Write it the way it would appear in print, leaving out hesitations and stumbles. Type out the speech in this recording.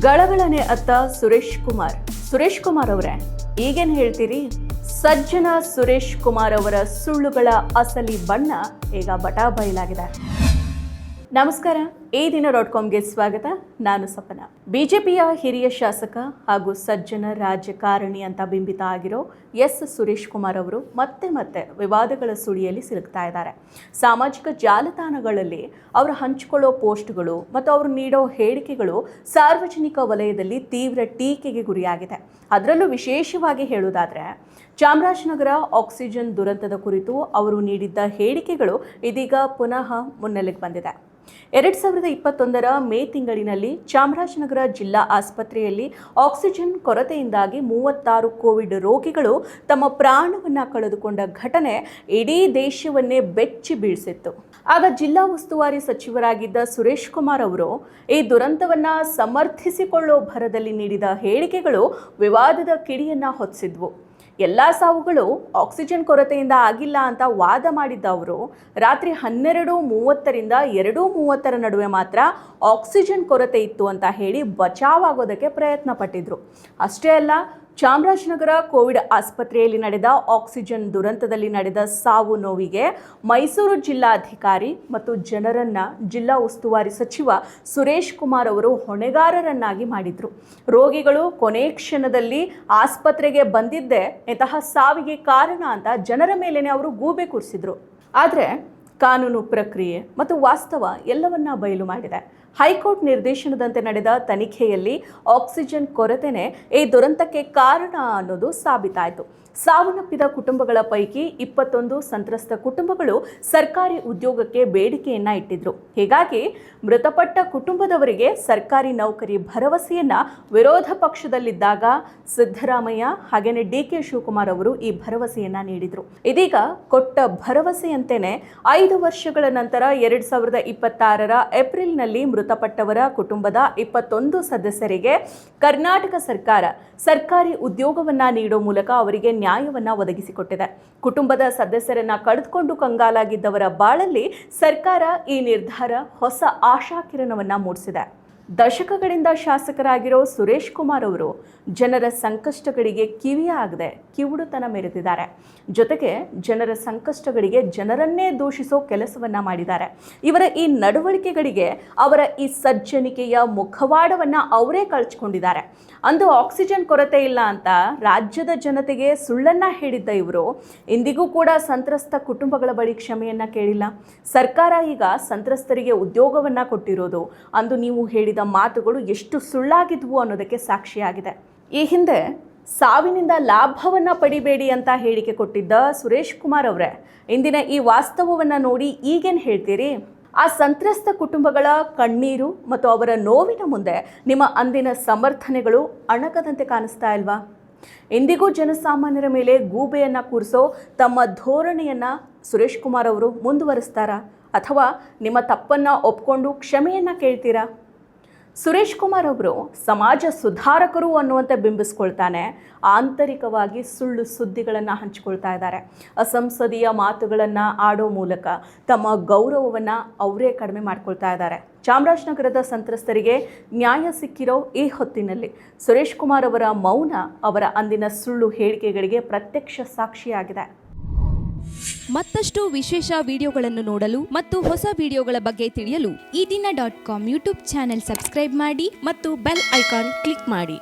ಗಳಗಳನೆ ಅತ್ತ ಸುರೇಶ್ ಕುಮಾರ್ ಅವರೇ, ಈಗೇನು ಹೇಳ್ತೀರಿ? ಸಜ್ಜನ ಸುರೇಶ್ ಕುಮಾರ್ ಅವರ ಸುಳ್ಳುಗಳ ಅಸಲಿ ಬಣ್ಣ ಈಗ ಬಟಾಬಯಲಾಗಿದೆ. ನಮಸ್ಕಾರ, ಈ ದಿನ .comಗೆ ಸ್ವಾಗತ. ನಾನು ಸಪನ. ಬಿಜೆಪಿಯ ಹಿರಿಯ ಶಾಸಕ ಹಾಗೂ ಸಜ್ಜನ ರಾಜಕಾರಣಿ ಅಂತ ಬಿಂಬಿತ ಆಗಿರೋ ಸುರೇಶ್ ಕುಮಾರ್ ಅವರು ಮತ್ತೆ ವಿವಾದಗಳ ಸುಳಿಯಲ್ಲಿ ಸಿಲುಕ್ತಾ ಇದ್ದಾರೆ. ಸಾಮಾಜಿಕ ಜಾಲತಾಣಗಳಲ್ಲಿ ಅವರು ಹಂಚಿಕೊಳ್ಳೋ ಪೋಸ್ಟ್ಗಳು ಮತ್ತು ಅವರು ನೀಡೋ ಹೇಳಿಕೆಗಳು ಸಾರ್ವಜನಿಕ ವಲಯದಲ್ಲಿ ತೀವ್ರ ಟೀಕೆಗೆ ಗುರಿಯಾಗಿದೆ. ಅದರಲ್ಲೂ ವಿಶೇಷವಾಗಿ ಹೇಳುವುದಾದರೆ, ಚಾಮರಾಜನಗರ ಆಕ್ಸಿಜನ್ ದುರಂತದ ಕುರಿತು ಅವರು ನೀಡಿದ್ದ ಹೇಳಿಕೆಗಳು ಇದೀಗ ಪುನಃ ಮುನ್ನೆಲೆಗೆ ಬಂದಿದೆ. 2021 ಮೇ ತಿಂಗಳಿನಲ್ಲಿ ಚಾಮರಾಜನಗರ ಜಿಲ್ಲಾ ಆಸ್ಪತ್ರೆಯಲ್ಲಿ ಆಕ್ಸಿಜನ್ ಕೊರತೆಯಿಂದಾಗಿ 36 ಕೋವಿಡ್ ರೋಗಿಗಳು ತಮ್ಮ ಪ್ರಾಣವನ್ನು ಕಳೆದುಕೊಂಡ ಘಟನೆ ಇಡೀ ದೇಶವನ್ನೇ ಬೆಚ್ಚಿ ಬೀಳಿಸಿತ್ತು. ಆಗ ಜಿಲ್ಲಾ ಉಸ್ತುವಾರಿ ಸಚಿವರಾಗಿದ್ದ ಸುರೇಶ್ ಕುಮಾರ್ ಅವರು ಈ ದುರಂತವನ್ನು ಸಮರ್ಥಿಸಿಕೊಳ್ಳೋ ಭರದಲ್ಲಿ ನೀಡಿದ ಹೇಳಿಕೆಗಳು ವಿವಾದದ ಕಿಡಿಯನ್ನ ಹೊತ್ತಿಸಿದ್ವು. ಎಲ್ಲ ಸಾವುಗಳು ಆಕ್ಸಿಜನ್ ಕೊರತೆಯಿಂದ ಆಗಿಲ್ಲ ಅಂತ ವಾದ ಮಾಡಿದ್ದ ಅವರು ರಾತ್ರಿ 12:30ರಿಂದ 2:30 ನಡುವೆ ಮಾತ್ರ ಆಕ್ಸಿಜನ್ ಕೊರತೆ ಇತ್ತು ಅಂತ ಹೇಳಿ ಬಚಾವಾಗೋದಕ್ಕೆ ಪ್ರಯತ್ನ ಪಟ್ಟಿದ್ರು. ಅಷ್ಟೇ ಅಲ್ಲ, ಚಾಮರಾಜನಗರ ಕೋವಿಡ್ ಆಸ್ಪತ್ರೆಯಲ್ಲಿ ನಡೆದ ಆಕ್ಸಿಜನ್ ದುರಂತದಲ್ಲಿ ನಡೆದ ಸಾವು ನೋವಿಗೆ ಮೈಸೂರು ಜಿಲ್ಲಾಧಿಕಾರಿ ಮತ್ತು ಜನರನ್ನ ಜಿಲ್ಲಾ ಉಸ್ತುವಾರಿ ಸಚಿವ ಸುರೇಶ್ ಕುಮಾರ್ ಅವರು ಹೊಣೆಗಾರರನ್ನಾಗಿ ಮಾಡಿದ್ರು. ರೋಗಿಗಳು ಕೊನೆ ಕ್ಷಣದಲ್ಲಿ ಆಸ್ಪತ್ರೆಗೆ ಬಂದಿದ್ದೇ ಇಂತಹ ಸಾವಿಗೆ ಕಾರಣ ಅಂತ ಜನರ ಮೇಲೇನೆ ಅವರು ಗೂಬೆ ಕೂರಿಸಿದ್ರು. ಆದರೆ ಕಾನೂನು ಪ್ರಕ್ರಿಯೆ ಮತ್ತು ವಾಸ್ತವ ಎಲ್ಲವನ್ನ ಬಯಲು ಮಾಡಿದೆ. ಹೈಕೋರ್ಟ್ ನಿರ್ದೇಶನದಂತೆ ನಡೆದ ತನಿಖೆಯಲ್ಲಿ ಆಕ್ಸಿಜನ್ ಕೊರತೆನೇ ಈ ದುರಂತಕ್ಕೆ ಕಾರಣ ಅನ್ನೋದು ಸಾಬೀತಾಯಿತು. ಸಾವನ್ನಪ್ಪಿದ ಕುಟುಂಬಗಳ ಪೈಕಿ 21 ಸಂತ್ರಸ್ತ ಕುಟುಂಬಗಳು ಸರ್ಕಾರಿ ಉದ್ಯೋಗಕ್ಕೆ ಬೇಡಿಕೆಯನ್ನ ಇಟ್ಟಿದ್ರು. ಹೀಗಾಗಿ ಮೃತಪಟ್ಟ ಕುಟುಂಬದವರಿಗೆ ಸರ್ಕಾರಿ ನೌಕರಿ ಭರವಸೆಯನ್ನ ವಿರೋಧ ಪಕ್ಷದಲ್ಲಿದ್ದಾಗ ಸಿದ್ದರಾಮಯ್ಯ ಹಾಗೇನೆ DK ಶಿವಕುಮಾರ್ ಅವರು ಈ ಭರವಸೆಯನ್ನ ನೀಡಿದ್ರು. ಇದೀಗ ಕೊಟ್ಟ ಭರವಸೆಯಂತೆಯೇ 5 ವರ್ಷಗಳ ನಂತರ 2026 ಏಪ್ರಿಲ್ನಲ್ಲಿ ಮೃತಪಟ್ಟವರ ಕುಟುಂಬದ 21 ಸದಸ್ಯರಿಗೆ ಕರ್ನಾಟಕ ಸರ್ಕಾರ ಸರ್ಕಾರಿ ಉದ್ಯೋಗವನ್ನ ನೀಡೋ ಮೂಲಕ ಅವರಿಗೆ ನ್ಯಾಯವನ್ನ ಒದಗಿಸಿಕೊಟ್ಟಿದೆ. ಕುಟುಂಬದ ಸದಸ್ಯರನ್ನ ಕಳೆದುಕೊಂಡು ಕಂಗಾಲಾಗಿದ್ದವರ ಬಾಳಲ್ಲಿ ಸರ್ಕಾರ ಈ ನಿರ್ಧಾರ ಹೊಸ ಆಶಾಕಿರಣವನ್ನ ಮೂಡಿಸಿದೆ. ದಶಕಗಳಿಂದ ಶಾಸಕರಾಗಿರೋ ಸುರೇಶ್ ಕುಮಾರ್ ಅವರು ಜನರ ಸಂಕಷ್ಟಗಳಿಗೆ ಕಿವಿಯಾಗದೆ ಕಿವುಡುತನ ಮೆರೆದಿದ್ದಾರೆ. ಜೊತೆಗೆ ಜನರ ಸಂಕಷ್ಟಗಳಿಗೆ ಜನರನ್ನೇ ದೂಷಿಸೋ ಕೆಲಸವನ್ನ ಮಾಡಿದ್ದಾರೆ. ಇವರ ಈ ನಡವಳಿಕೆಗಳಿಗೆ ಅವರ ಈ ಸಜ್ಜನಿಕೆಯ ಮುಖವಾಡವನ್ನ ಅವರೇ ಕಳ್ಚಿಕೊಂಡಿದ್ದಾರೆ. ಅಂದು ಆಕ್ಸಿಜನ್ ಕೊರತೆ ಇಲ್ಲ ಅಂತ ರಾಜ್ಯದ ಜನತೆಗೆ ಸುಳ್ಳನ್ನ ಹೇಳಿದ್ದ ಇವರು ಇಂದಿಗೂ ಕೂಡ ಸಂತ್ರಸ್ತ ಕುಟುಂಬಗಳ ಬಳಿ ಕ್ಷಮೆಯನ್ನ ಕೇಳಿಲ್ಲ. ಸರ್ಕಾರ ಈಗ ಸಂತ್ರಸ್ತರಿಗೆ ಉದ್ಯೋಗವನ್ನ ಕೊಟ್ಟಿರೋದು ಅಂದು ನೀವು ಹೇಳಿದ ಮಾತುಗಳು ಎಷ್ಟು ಸುಳ್ಳಾಗಿದ್ವು ಅನ್ನೋದಕ್ಕೆ ಸಾಕ್ಷಿಯಾಗಿದೆ. ಈ ಹಿಂದೆ ಸಾವಿನಿಂದ ಲಾಭವನ್ನ ಪಡಿಬೇಡಿ ಅಂತ ಹೇಳಿಕೆ ಕೊಟ್ಟಿದ್ದ ಸುರೇಶ್ ಕುಮಾರ್ ಅವರೇ, ಇಂದಿನ ಈ ವಾಸ್ತವವನ್ನ ನೋಡಿ ಈಗೇನು ಹೇಳ್ತೀರಿ? ಆ ಸಂತ್ರಸ್ತ ಕುಟುಂಬಗಳ ಕಣ್ಣೀರು ಮತ್ತು ಅವರ ನೋವಿನ ಮುಂದೆ ನಿಮ್ಮ ಅಂದಿನ ಸಮರ್ಥನೆಗಳು ಅಣಕದಂತೆ ಕಾಣಿಸ್ತಾ ಇಲ್ವಾ? ಇಂದಿಗೂ ಜನಸಾಮಾನ್ಯರ ಮೇಲೆ ಗೂಬೆಯನ್ನ ಕೂರಿಸೋ ತಮ್ಮ ಧೋರಣೆಯನ್ನ ಸುರೇಶ್ ಕುಮಾರ್ ಅವರು ಮುಂದುವರಿಸ್ತಾರಾ ಅಥವಾ ನಿಮ್ಮ ತಪ್ಪನ್ನ ಒಪ್ಕೊಂಡು ಕ್ಷಮೆಯನ್ನ ಕೇಳ್ತೀರಾ? ಸುರೇಶ್ ಕುಮಾರ್ ಅವರು ಸಮಾಜ ಸುಧಾರಕರು ಅನ್ನುವಂತೆ ಬಿಂಬಿಸ್ಕೊಳ್ತಾನೆ ಆಂತರಿಕವಾಗಿ ಸುಳ್ಳು ಸುದ್ದಿಗಳನ್ನು ಹಂಚಿಕೊಳ್ತಾ ಇದ್ದಾರೆ. ಅಸಂಸದೀಯ ಮಾತುಗಳನ್ನು ಆಡೋ ಮೂಲಕ ತಮ್ಮ ಗೌರವವನ್ನು ಅವರೇ ಕಡಿಮೆ ಮಾಡ್ಕೊಳ್ತಾ ಇದ್ದಾರೆ. ಚಾಮರಾಜನಗರದ ಸಂತ್ರಸ್ತರಿಗೆ ನ್ಯಾಯ ಸಿಕ್ಕಿರೋ ಈ ಹೊತ್ತಿನಲ್ಲಿ ಸುರೇಶ್ ಕುಮಾರ್ ಅವರ ಮೌನ ಅವರ ಅಂದಿನ ಸುಳ್ಳು ಹೇಳಿಕೆಗಳಿಗೆ ಪ್ರತ್ಯಕ್ಷ ಸಾಕ್ಷಿಯಾಗಿದೆ. ಮತ್ತಷ್ಟು ವಿಶೇಷ ವಿಡಿಯೋಗಳನ್ನು ನೋಡಲು ಮತ್ತು ಹೊಸ ವಿಡಿಯೋಗಳ ಬಗ್ಗೆ ತಿಳಿಯಲು ಈ ದಿನ .com ಯೂಟ್ಯೂಬ್ ಚಾನೆಲ್ ಸಬ್ಸ್ಕ್ರೈಬ್ ಮಾಡಿ ಮತ್ತು ಬೆಲ್ ಐಕಾನ್ ಕ್ಲಿಕ್ ಮಾಡಿ.